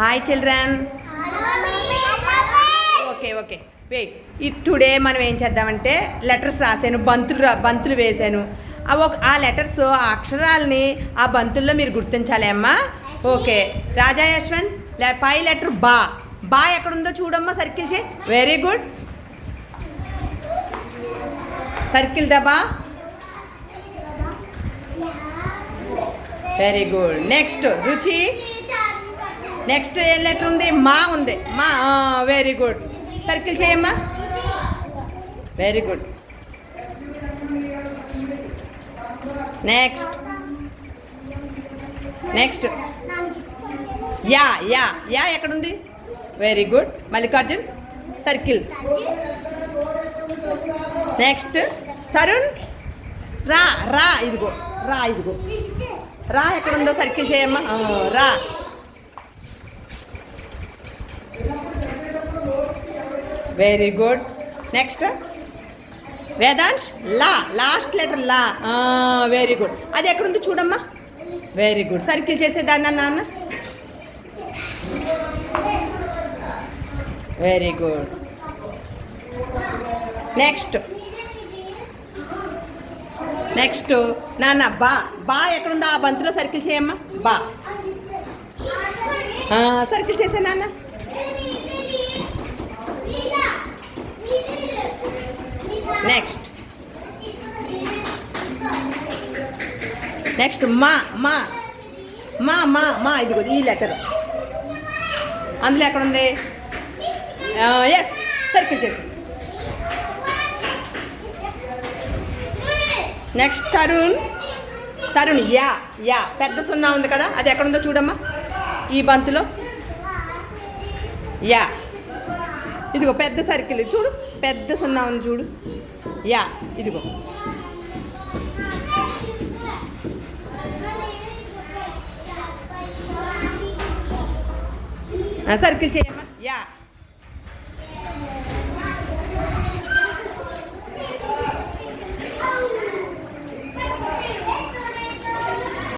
Hi children. Okay wait. Today మనం ఏం చేద్దామంటే లెటర్స్ రాశాను, బంతులు వేశాను. ఆ లెటర్స్ ఆ అక్షరాలని ఆ బంతుల్లో మీరు గుర్తించాలి అమ్మా. ఓకే రాజా యశ్వంత్, పై లెటర్ బా ఎక్కడుందో చూడమ్మా, సర్కిల్ చేయి. వెరీ గుడ్, సర్కిల్ ద బా. Very good. Next Ruchi. Next ఏ లెటర్ ఉంది? మా ఉంది. వెరీ గుడ్, సర్కిల్ చేయమ్మా. Very good. నెక్స్ట్ యా ఎక్కడుంది? Very good, Mallikarjun, circle. Next Tarun, రా ఇదిగో రా ఎక్కడుందో సర్కిల్ చేయమ్మా. రా. Very good. Next Vedansh, last letter లా. వెరీ గుడ్, అది ఎక్కడుందో చూడమ్మా. వెరీ గుడ్, సర్కిల్ చేసేదాన్ని నాన్న. Very good. నెక్స్ట్ నాన్న బా ఎక్కడుందో ఆ బంతిలో సర్కిల్ చేయమ్మా. బా సర్కిల్ చేసే నాన్న. నెక్స్ట్ మా ఇదిగో ఈ లెటర్ అందులో ఎక్కడుంది? ఎస్, సర్కిల్ చేసి. నెక్స్ట్ తరుణ్ యా పెద్ద సున్నా ఉంది కదా, అది ఎక్కడుందో చూడమ్మా ఈ బంతులో. యా ఇదిగో పెద్ద సర్కిల్ చూడు, పెద్ద సున్నా ఉంది చూడు. యా ఇదిగో. సర్కిల్ చేయమ్మా. యా